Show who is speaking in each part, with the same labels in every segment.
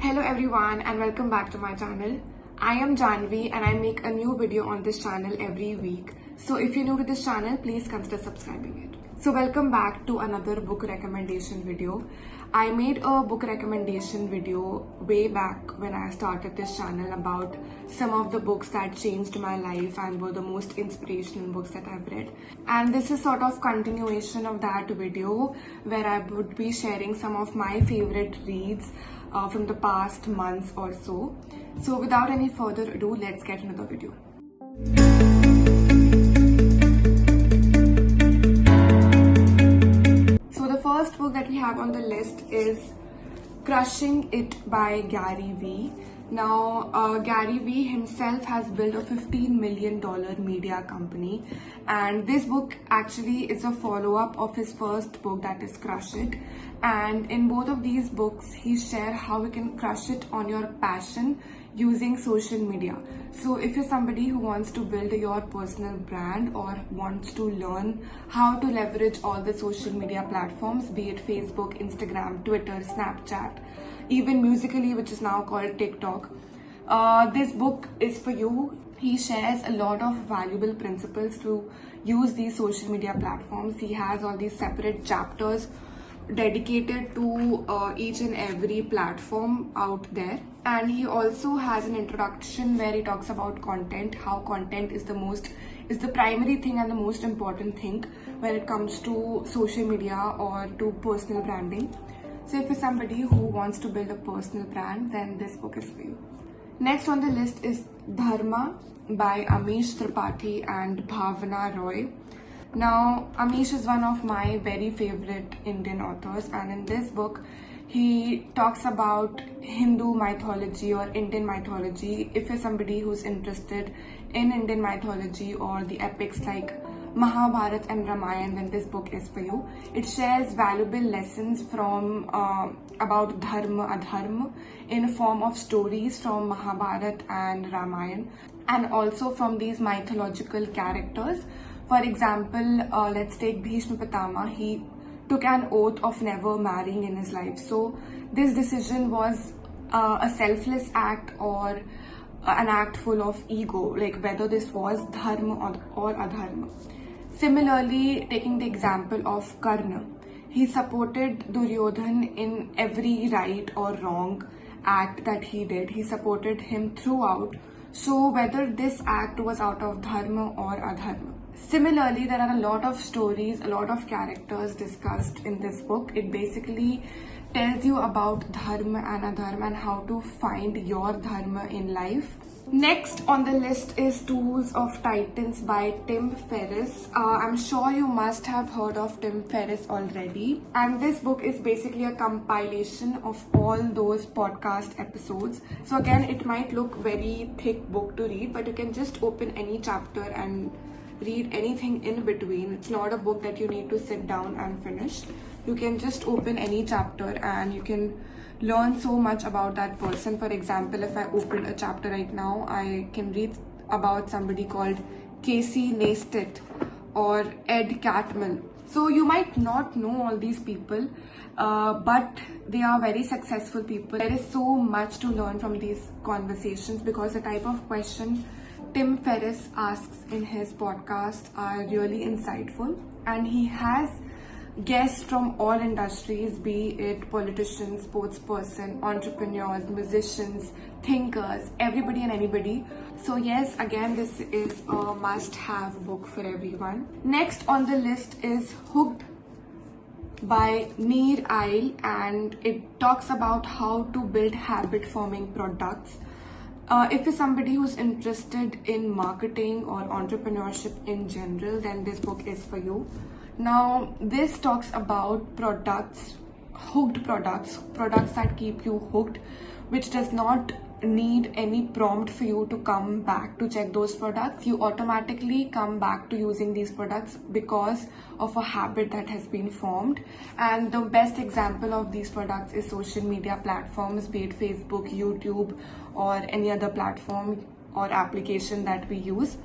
Speaker 1: Hello everyone and welcome back to my channel. I am Janhvi and I make a new video on this channel every week. So if you're new to this channel, please consider subscribing it. So welcome back to another book recommendation video. I made a book recommendation video way back when I started this channel about some of the books that changed my life and were the most inspirational books that I've read. And this is sort of continuation of that video where I would be sharing some of my favorite reads from the past months or so. So without any further ado, let's get into the video. So the first book that we have on the list is Crushing It by Gary Vee. Now, Gary Vee himself has built a $15 million media company, and this book actually is a follow-up of his first book, that is Crush It. And in both of these books, he shares how you can crush it on your passion using social media. So if you're somebody who wants to build your personal brand or wants to learn how to leverage all the social media platforms, be it Facebook, Instagram, Twitter, Snapchat, even Musically, which is now called TikTok, this book is for you. He shares a lot of valuable principles to use these social media platforms. He has all these separate chapters dedicated to each and every platform out there, and he also has an introduction where he talks about content, how content is the primary thing and the most important thing when it comes to social media or to personal branding. So if you're somebody who wants to build a personal brand, then this book is for you. Next on the list is Dharma by Amish Tripathi and Bhavana Roy. Now, Amish is one of my very favorite Indian authors, and in this book, he talks about Hindu mythology or Indian mythology. If you're somebody who's interested in Indian mythology or the epics like Mahabharata and Ramayana, then this book is for you. It shares valuable lessons from about dharma, adharma in a form of stories from Mahabharata and Ramayana, and also from these mythological characters. For example, let's take Bhishma Pitama. He took an oath of never marrying in his life. So this decision was a selfless act or an act full of ego, like whether this was dharma or adharma. Similarly, taking the example of Karna, he supported Duryodhan in every right or wrong act that he did. He supported him throughout. So whether this act was out of dharma or adharma. Similarly, there are a lot of stories, a lot of characters discussed in this book. It basically tells you about dharma and adharma and how to find your dharma in life. Next on the list is Tools of Titans by Tim Ferriss. I'm sure you must have heard of Tim Ferriss already. And this book is basically a compilation of all those podcast episodes. So again, it might look very thick book to read, but you can just open any chapter and read anything in between. It's not a book that you need to sit down and finish. You can just open any chapter and you can learn so much about that person. For example, if I open a chapter right now, I can read about somebody called Casey Neistat or Ed Catmull. So you might not know all these people, but they are very successful people. There is so much to learn from these conversations because the type of question Tim Ferriss asks in his podcast are really insightful, and he has guests from all industries, be it politicians, sports person, entrepreneurs, musicians, thinkers, everybody and anybody. So yes, again, this is a must-have book for everyone. Next on the list is Hooked by Nir Eyal, and it talks about how to build habit-forming products. If you're somebody who's interested in marketing or entrepreneurship in general, then this book is for you. Now, this talks about products, hooked products that keep you hooked, which does not need any prompt for you to come back to check those products. You automatically come back to using these products because of a habit that has been formed. And the best example of these products is social media platforms, be it Facebook, YouTube, or any other platform or application that we use.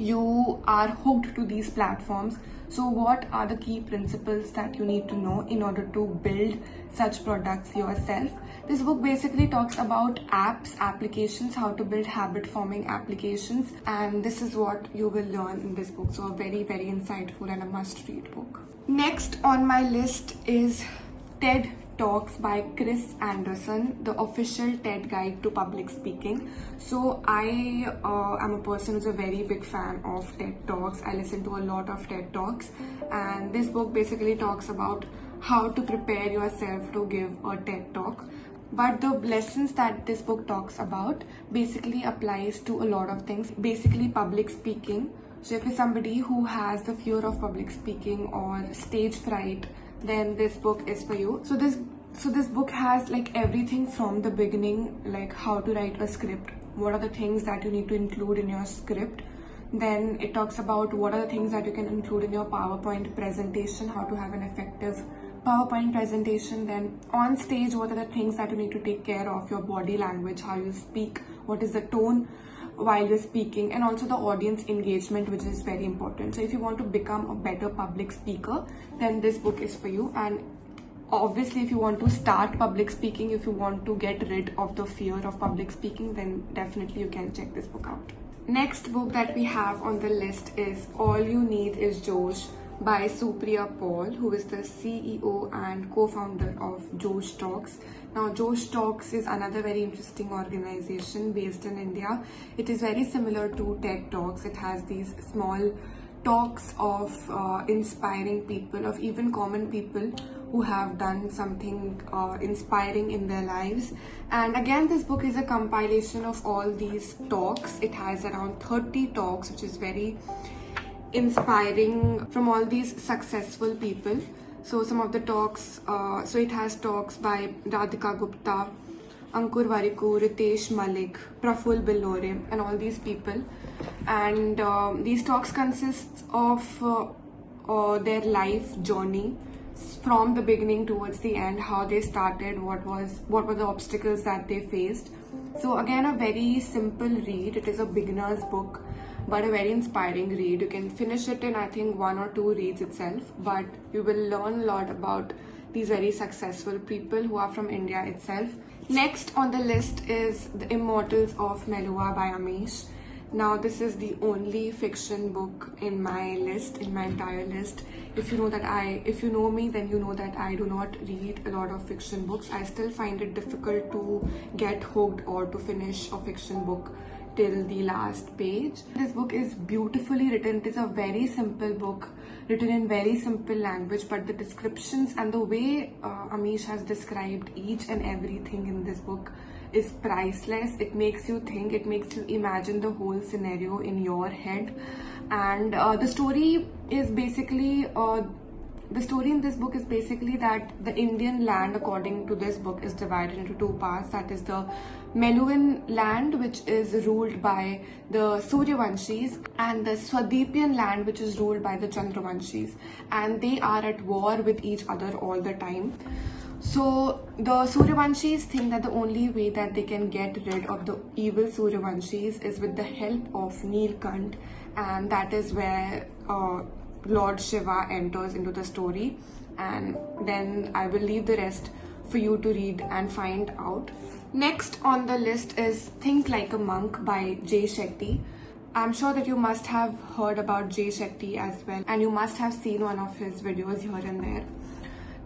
Speaker 1: you are hooked to these platforms. So what are the key principles that you need to know in order to build such products yourself? This book basically talks about apps, applications, how to build habit forming applications, and this is what you will learn in this book. So a very, very insightful and a must read book. Next on my list is TED Talks by Chris Anderson, the official TED guide to public speaking. So I am a person who's a very big fan of TED Talks. I listen to a lot of TED Talks, and this book basically talks about how to prepare yourself to give a TED Talk. But the lessons that this book talks about basically applies to a lot of things, basically public speaking. So if you're somebody who has the fear of public speaking or stage fright, then this book is for you. So this book has like everything from the beginning, like how to write a script, what are the things that you need to include in your script. Then it talks about what are the things that you can include in your PowerPoint presentation, how to have an effective PowerPoint presentation. Then on stage, what are the things that you need to take care of, your body language, how you speak, what is the tone while you're speaking, and also the audience engagement, which is very important. So if you want to become a better public speaker, then this book is for you. And obviously if you want to start public speaking, if you want to get rid of the fear of public speaking, then definitely you can check this book out. Next book that we have on the list is All You Need Is Josh by Supriya Paul, who is the CEO and co-founder of Josh Talks. Now, Josh Talks is another very interesting organization based in India. It is very similar to TED Talks. It has these small talks of inspiring people, of even common people who have done something inspiring in their lives. And again, this book is a compilation of all these talks. It has around 30 talks, which is very inspiring, from all these successful people. So some of the talks, so it has talks by Radhika Gupta, Ankur Warikoo, Ritesh Malik, Praful Billore, and all these people. And these talks consist of their life journey from the beginning towards the end, how they started, what were the obstacles that they faced. So again, a very simple read. It is a beginner's book, but a very inspiring read. You can finish it in, I think, 1 or 2 reads itself, but you will learn a lot about these very successful people who are from India itself. Next on the list is The Immortals of Naluwa by Amish. Now, this is the only fiction book in my list, in my entire list. If you know me, then you know that I do not read a lot of fiction books. I still find it difficult to get hooked or to finish a fiction book till the last page. This book is beautifully written. It is a very simple book, written in very simple language, but the descriptions and the way Amish has described each and everything in this book is priceless. It makes you think, it makes you imagine the whole scenario in your head. And the story in this book is basically that the Indian land, according to this book, is divided into 2 parts. That is the Meluan land, which is ruled by the Suryavanshis, and the Swadepian land, which is ruled by the Chandravanshis. And they are at war with each other all the time. So the Suryavanshis think that the only way that they can get rid of the evil Suryavanshis is with the help of Neelkant, and that is where Lord Shiva enters into the story. And then I will leave the rest for you to read and find out. Next on the list is Think Like a Monk by Jay Shetty. I'm sure that you must have heard about Jay Shetty as well, and you must have seen one of his videos here and there.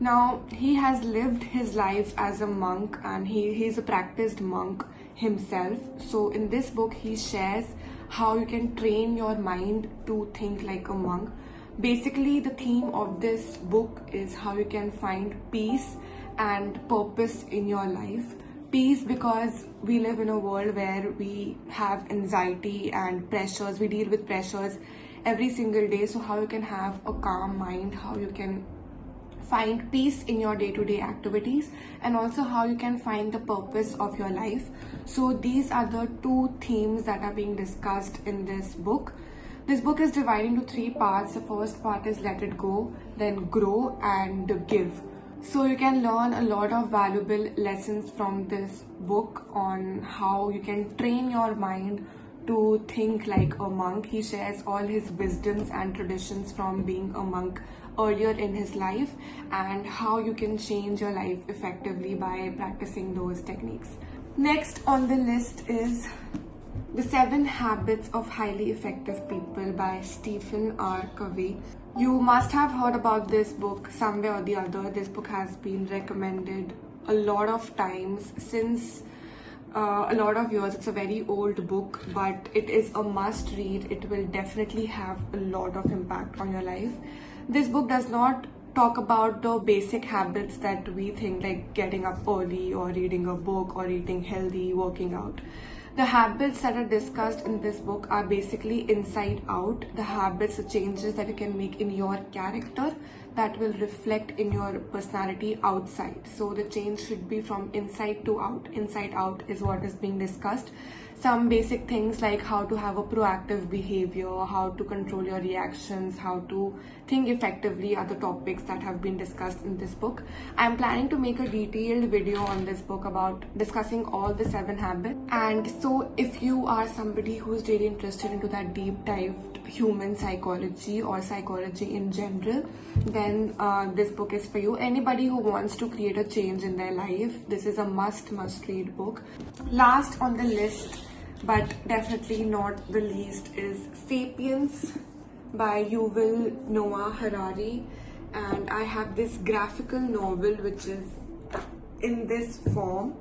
Speaker 1: Now, he has lived his life as a monk, and he's a practiced monk himself. So in this book, he shares how you can train your mind to think like a monk. Basically, the theme of this book is how you can find peace and purpose in your life. Peace, because we live in a world where we have anxiety and pressures. We deal with pressures every single day. So how you can have a calm mind, how you can find peace in your day-to-day activities, and also how you can find the purpose of your life. So these are the 2 themes that are being discussed in this book. This book is divided into 3 parts. The first part is Let It Go, then Grow, and Give. So you can learn a lot of valuable lessons from this book on how you can train your mind to think like a monk. He shares all his wisdoms and traditions from being a monk earlier in his life, and how you can change your life effectively by practicing those techniques. Next on the list is The 7 Habits of Highly Effective People by Stephen R. Covey. You must have heard about this book somewhere or the other. This book has been recommended a lot of times since a lot of years. It's a very old book, but it is a must read. It will definitely have a lot of impact on your life. This book does not talk about the basic habits that we think, like getting up early or reading a book or eating healthy, working out. The habits that are discussed in this book are basically inside out. The habits, the changes that you can make in your character that will reflect in your personality outside. So the change should be from inside to out. Inside out is what is being discussed. Some basic things like how to have a proactive behavior, how to control your reactions, how to think effectively are the topics that have been discussed in this book. I'm planning to make a detailed video on this book about discussing all the 7 habits. And so if you are somebody who's really interested into that deep dive human psychology or psychology in general, then this book is for you. Anybody who wants to create a change in their life, this is a must read book. Last on the list, but definitely not the least, is Sapiens by Yuval Noah Harari. And I have this graphical novel which is in this form,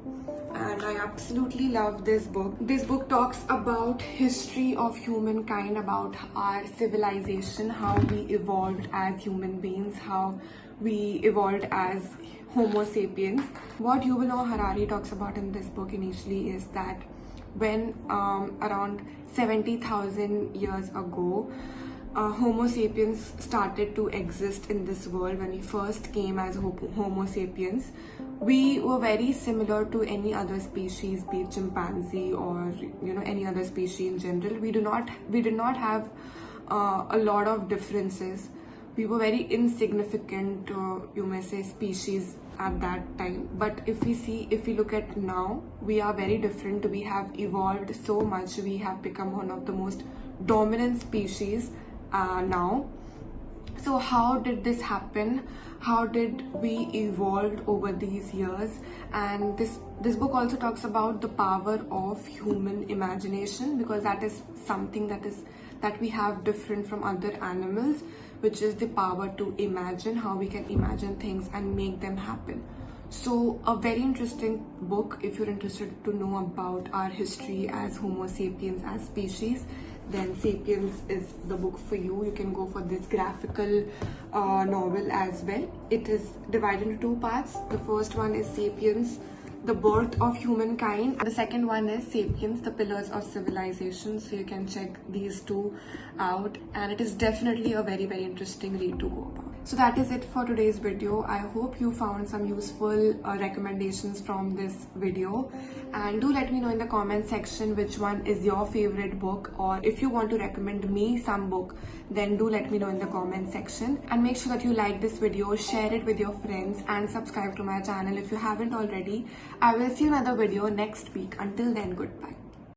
Speaker 1: and I absolutely love this book. This book talks about history of humankind, about our civilization, how we evolved as human beings, how we evolved as Homo sapiens. What Yuval Noah Harari talks about in this book initially is that when around 70,000 years ago, Homo sapiens started to exist in this world. When we first came as Homo sapiens, we were very similar to any other species, be it chimpanzee or any other species in general. We did not have a lot of differences. We were very insignificant, you may say, species at that time. But if we look at now, we are very different. We have evolved so much. We have become one of the most dominant species now. So how did this happen? How did we evolve over these years? And this book also talks about the power of human imagination, because that is something that we have different from other animals, which is the power to imagine, how we can imagine things and make them happen. So a very interesting book if you're interested to know about our history as Homo sapiens, as species. Then Sapiens is the book for you. You can go for this graphical novel as well. It is divided into 2 parts. The first one is Sapiens, the birth of humankind. The second one is Sapiens, the pillars of civilization. So you can check these 2 out, and it is definitely a very interesting read to go about. So that is it for today's video. I hope you found some useful recommendations from this video, and do let me know in the comment section which one is your favorite book, or if you want to recommend me some book, then do let me know in the comment section. And make sure that you like this video, share it with your friends, and subscribe to my channel if you haven't already. I will see you in another video next week. Until then, goodbye.